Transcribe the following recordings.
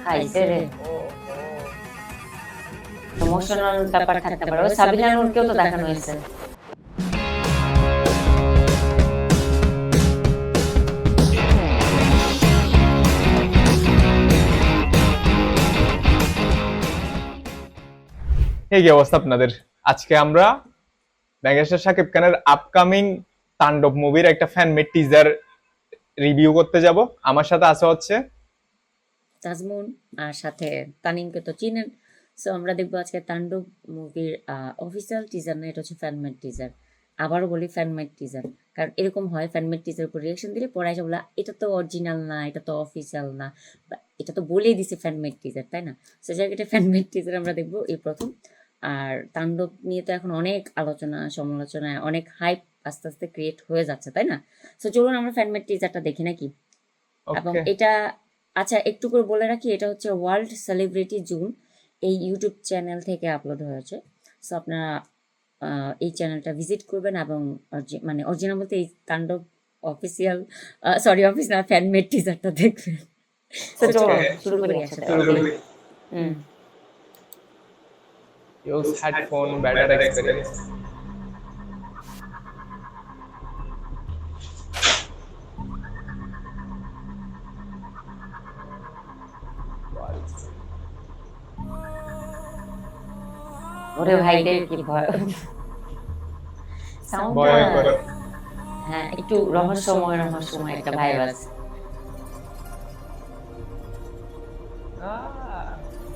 খাইছে রে ইমোশনাল ব্যাপার থাকতে পারে। ওই সাবিনা নূরকেও তো দেখানো হয়েছে। এই কি অবস্থা আপনাদের? আজকে আমরা মেগাস্টার শাকিব খানের আপকামিং তাণ্ডব মুভির একটা ফ্যান মেড টিজার রিভিউ করতে যাব। আমার সাথে আছে হচ্ছে তাজমুন আর সাথে তানিমকে তো চিনেন। সো আমরা দেখবো আজকে তাণ্ডব মুভির অফিসিয়াল টিজার না, এটা হচ্ছে ফ্যানমেড টিজার। আবারও বলি ফ্যানমেড টিজার, কারণ এরকম হয় ফ্যানমেড টিজার উপর রিয়াকশন দিলে পরে এসে বলা এটা তো অরিজিনাল না, এটা তো অফিসিয়াল না, এটা তো বলেই দিছে ফ্যানমেড টিজার, তাই না? সে জায়গাটা ফ্যানমেড টিজার আমরা দেখবো এই প্রথম। আর তাণ্ডব নিয়ে তো এখন অনেক আলোচনা সমালোচনা, অনেক হাইপ আস্তে আস্তে ক্রিয়েট হয়ে যাচ্ছে, তাই না? সো চলুন আমরা ফ্যানমেড টিজারটা দেখি নাকি। এবং ওকে এটা, আচ্ছা একটু করে বলে রাখি, এটা হচ্ছে ওয়ার্ল্ড সেলিব্রিটি জুন এই ইউটিউব চ্যানেল থেকে আপলোড হয়েছে। সো আপনারা এই চ্যানেলটা ভিজিট করবেন এবং মানে অরিজিনাল বলতে এই তাণ্ডব অফিসিয়াল, সরি অফিস না, ফ্যানমেড টিজারটা দেখবেন। তো চলো শুরু করি একসাথে। হুম ইউজ হেডফোন বেটার এক্সপেরিয়েন্স। ওরে ভাই রে কি ভয় সাউন্ডটা। ভয়ঙ্কর। হ্যাঁ একটু রহস্যময় রহস্যময় একটা ভাইব আছে,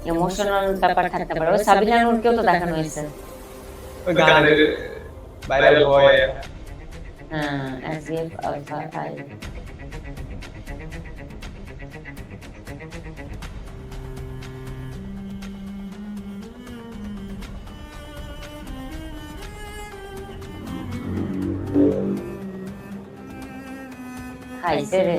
ইমোশনাল ব্যাপার থাকতে পারে। ওই সাবিনা নূরকেও তো দেখানো হয়েছে। ওই গানের ভাইরাল হয়। হ্যাঁ SBF আলফা 5। খাইছে রে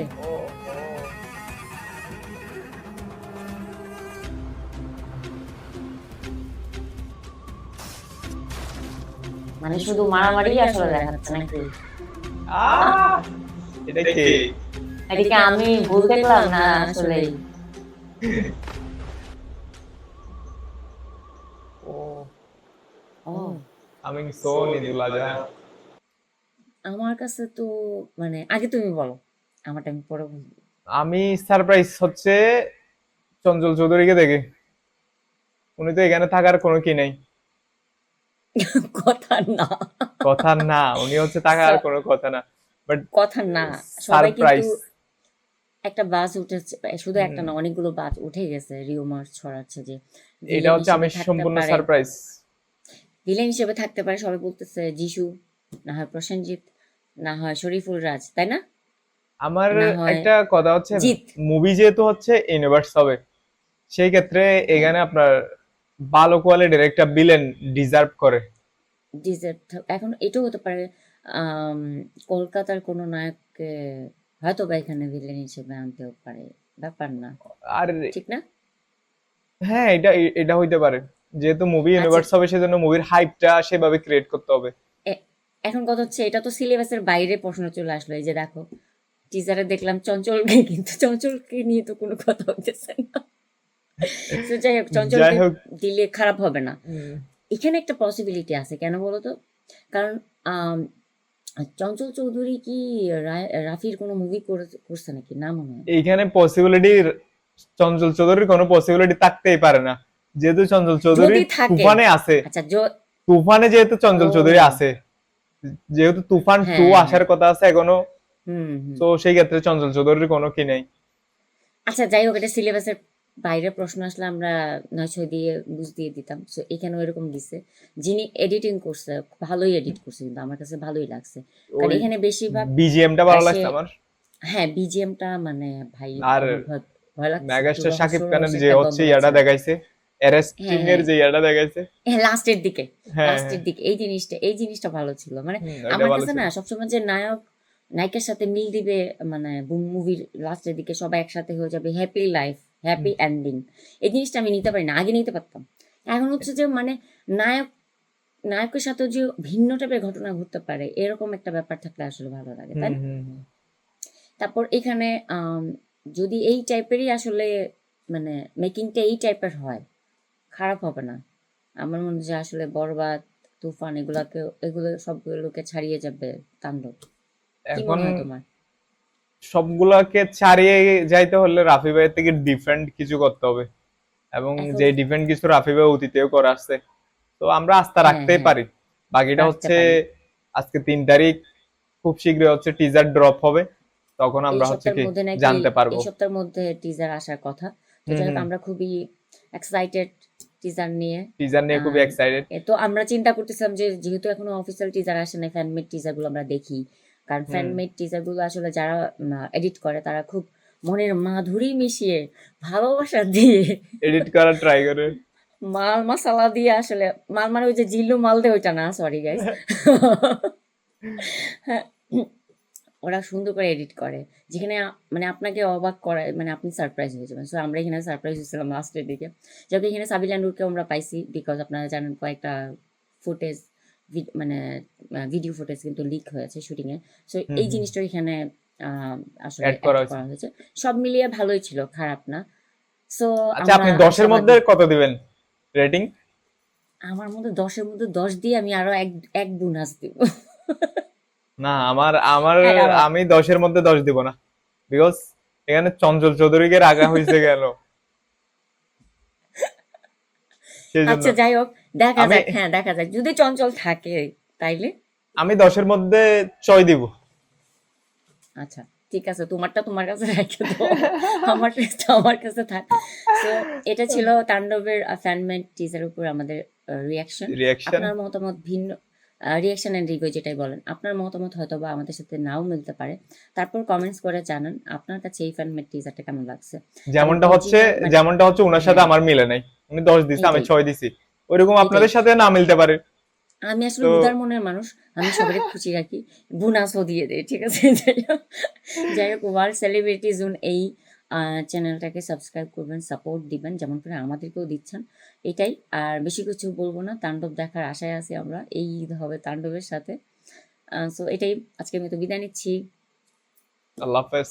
মানে শুধু মারামারি আসলে দেখাচ্ছে নাকি? এটা কি? এদিকে আমি ভুল দেখলাম না আসলে? ও ও আমি সো নিদুলা যা। আমার কাছে তো মানে আগে তুমি বলো, আমারটা আমি পরে বলবো। আমি সারপ্রাইজ হচ্ছে চঞ্চল চৌধুরীকে দেখে। উনি তো এখানে থাকার কোনো কি নেই। কথা না, কথা না, উনি হচ্ছে থাকার কোনো কথা না, বাট কথা না, সবাই কিন্তু সারপ্রাইজ। একটা বাস উঠেছে, শুধু একটা না অনেকগুলো বাস উঠে গেছে, রিউমার ছড়াচ্ছে যে এটা ভিলেন হচ্ছে আমি হিসেবে থাকতে সম্পূর্ণ পারে, সারপ্রাইজ। ভিলেন হিসেবে থাকতে পারে। সবাই বলতেছে যিশু, না হয় প্রসেনজিৎ, না হয় শরীফুল রাজ, তাই না? আমার না হয় একটা কথা হচ্ছে, জিৎ। মুভি যেহেতু হচ্ছে ইউনিভার্স হবে, সেই ক্ষেত্রে হ্যাঁ এখানে আপনার ভালো কোয়ালিটির একটা ভিলেন ডিজার্ভ করে। ডিজার্ট এখন এটাও হতে পারে আম, কলকাতার কোনো নায়ককে হয়তো বা এখানে ভিলেন হিসেবে আনতেও পারে, ব্যাপার না, আর ঠিক না? হ্যাঁ, এটা এটা হইতে পারে, যেহেতু মুভি আচ্ছা ইউনিভার্স হবে সেজন্য মুভির হাইপটা সেভাবে ক্রিয়েট করতে হবে। এখন কথা হচ্ছে এটা তো সিলেবাসের বাইরে প্রশ্ন চলে আসলো। এই যে দেখো টিজারে দেখলাম চঞ্চলকে, কিন্তু চঞ্চলকে নিয়ে তো কোনো কথা হইতেছে না। তো যাই হোক, যাই চঞ্চলকে হোক, দিলে খারাপ হবে না। উম, এখানে একটা পসিবিলিটি আছে, কেন বলো তো? কারণ আম, চঞ্চল চৌধুরী কি রাফির কোনো মুভি করছে নাকি? না মনে হয়। এইখানে পসিবিলিটি চঞ্চল চৌধুরীর কোনো পসিবিলিটি থাকতেই পারে না, যেহেতু চঞ্চল চৌধুরী যদি থাকে, তুফানে আছে। আচ্ছা তুফানে যেহেতু চঞ্চল চৌধুরী ও আছে, যেহেতু তুফান 2 হ্যাঁ হ্যাঁ আসার কথা আছে এখনো, হুম হুম তো সেই ক্ষেত্রে চঞ্চল চৌধুরীর কোনো কি নেই। আচ্ছা যাই হোক, এটা সিলেবাসের বাইরে প্রশ্ন আসলে আমরা 9-6 দিয়ে বুঝ দিয়ে দিতাম। সো এখানেও এরকম দিছে। যিনি এডিটিং করছে ভালোই এডিট করছে, কিন্তু আমার কাছে ভালোই লাগছে, কারণ ওই এখানে বেশিরভাগ বিজিএমটা ভালো সে, লাগছে আমার। হ্যাঁ বিজিএমটা মানে ভাই আর আমার ভয় ভয় লাগছে, একটু মেগাস্টার রহস্য শাকিব খানের রহস্য যে একটা হচ্ছে গন্ধ ইয়াটা পাচ্ছি। দেখাইছে, অ্যারেস্টিং হ্যাঁ এর হ্যাঁ যে ইয়াটা দেখাইছে। হ্যাঁ লাস্টের দিকে, হ্যাঁ হ্যাঁ, লাস্টের দিকে এই জিনিসটা ভালো ছিল। মানে এটা আমার ভালো কাছে ছিল। না সবসময় যে নায়ক নায়িকার সাথে মিল দিবে, মানে মুভির লাস্টের দিকে সবাই একসাথে হয়ে যাবে, হ্যাপি লাইফ, হুম, হ্যাপি এন্ডিং, এই জিনিসটা আমি নিতে পারি না, আগে নিতে পারতাম। এখন হচ্ছে যে মানে নায়ক নায়কের সাথে যে ভিন্ন টাইপের ঘটনা ঘটতে পারে, এরকম একটা ব্যাপার থাকলে আসলে ভালো লাগে, তাই হুম, না? হুম, হুম। তারপর এখানে যদি এই টাইপেরই আসলে মানে মেকিংটা এই টাইপের হয়, খারাপ হবে না। আমার মনে হয় যে আসলে বরবাদ, তুফান এগুলো সবগুলোকে ছাড়িয়ে যাবে তাণ্ডব। কি এখন মনে হয় তোমার? সবগুলাকে ছাড়িয়ে যাইতে হলে রাফি ভাইয়ের থেকে ডিফারেন্ট কিছু করতে হবে, এবং এখন যে ডিফারেন্ট কিছু রাফি ভাই অতীতেও করে আসছে, তো আমরা আস্থা হ্যাঁ, রাখতেই হ্যাঁ, পারি। বাকিটা রাখতে হচ্ছে পারি। আজকে 3 তারিখ, খুব শীঘ্রই হচ্ছে টিজার ড্রপ হবে, তখন এই আমরা হচ্ছে সপ্তাহের কি মধ্যে নাকি, জানতে পারবো। এই সপ্তাহের মধ্যে টিজার আসার কথা। তো হুম যাই হোক, হুম। আমরা খুবই এক্সাইটেড টিজার নিয়ে। টিজার নিয়ে খুবই আহ, এক্সাইটেড। তো আমরা চিন্তা করতেছিলাম যে যেহেতু এখনো অফিসিয়াল টিজার আসে না, ফ্যানমেড টিজার গুলো আমরা দেখি। কারণ হুম। ফ্যানমেড টিজার গুলো আসলে যারা এডিট করে তারা খুব মনের মাধুরী মিশিয়ে, ভালোবাসা দিয়ে, এডিট করার ট্রাই করে। মাল মশলা দিয়ে আসলে, মাল মানে ওই যে জিল্লু মাল দে ওইটা না, সরি গাইস। হ্যাঁ, ওরা সুন্দর করে এডিট করে, যেখানে মানে আপনাকে অবাক করায়, মানে আপনি সারপ্রাইজ হয়ে যাবেন। সো আমরা এখানে সারপ্রাইজ হয়েছিলাম লাস্টের দিকে। যাকে এখানে সাবিলা নূরকেও আমরা পাইছি, বিকজ আপনারা জানেন কয়েকটা ফুটেজ, মানে ভিডিও ফুটেজ কিন্তু লিক হয়েছে শুটিংয়ে। সো হুম এই হুম। জিনিসটা এখানে আসলে অ্যাড অ্যাড করা হয়েছে। করা হয়েছে। সব মিলিয়ে ভালোই ছিল, খারাপ না। সো আচ্ছা, আমরা আপনি 10-এর মধ্যে আশাবাদী। কত দিবেন রেটিং? আমার মধ্যে 10-এর মধ্যে 10 দিয়ে আমি আরো এক এক বোনাস দিব। না, আমার আমার 11। আমি 10-এর মধ্যে 10 দিব না, বিকজ এখানে চঞ্চল চৌধুরীকে রাখা হয়েছে কেন, সেই জন্য। আচ্ছা যাই হোক, দেখা আমি যাক, হ্যাঁ দেখা যাক যদি চঞ্চল থাকে তাইলে। আমি 10-এর মধ্যে 6 দিব। আচ্ছা ঠিক আছে, তোমারটা তোমার কাছে রেখে দাও, আমার টেস্ট আমার কাছে থাক। সো এটা ছিল তাণ্ডবের ফ্যানমেড টিজার উপর আমাদের রিয়াকশন। রিয়াকশন। আপনার মতামত ভিন্ন, রিয়াকশন অ্যান্ড রিভিউ যেটাই বলেন, আপনার মতামত হয়তো বা আমাদের সাথে নাও মিলতে পারে। তারপর কমেন্টস করে জানান আপনার কাছে এই ফ্যানমেড টিজারটা কেমন লাগছে। কারণ যেমনটা হচ্ছে অরিজিনাল মানে, যেমনটা হচ্ছে ওনার সাথে হ্যাঁ আমার মিলে নাই, উনি 10 দিছে, আমি এইটাই 6 দিছি, ওইরকম এইটাই আপনাদের সাথে না মিলতে পারে। আমি আসলে তো উদার মনের মানুষ, আমি সবারই খুশি রাখি, বোনাসও দিয়ে দেই, ঠিক আছে। যাই হোক ওয়ার্ল্ড সেলিব্রিটি জোন এই চ্যানেলটাকে সাবস্ক্রাইব করবেন, সাপোর্ট দিবেন যেমন করে আমাদেরকেও দিচ্ছেন। এটাই, আর বেশি কিছু বলবো না, তাণ্ডব দেখার আশায় আছি আমরা, এই ঈদ হবে তাণ্ডবের সাথে। সো এটাই, আজকে আমি তো বিদায় নিচ্ছি। আল্লাহ হাফেজ।